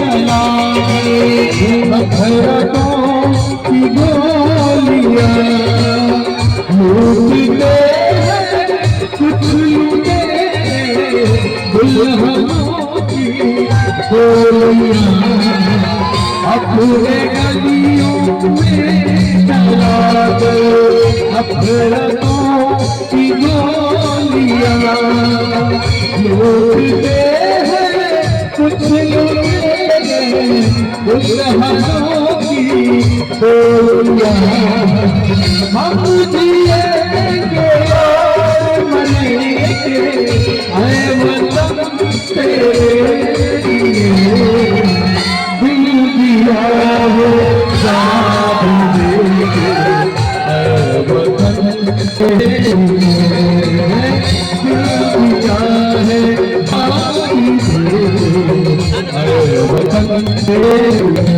चला नफरतों की गोलियां लूटते कुछ लूटे दुल्हनों की गोलियां अपने गलियों में चला दे नफरतों की गोलियां लूटते हैं कुछ लूटे दुल्हनों की गोलियां हम जिएंगे और मरेंगे ऐ वतन तेरे लिए दिल दिया वो जान दे ऐ वतन तेरे लिए दिल दिया है जान दे ऐ वतन तेरे लिए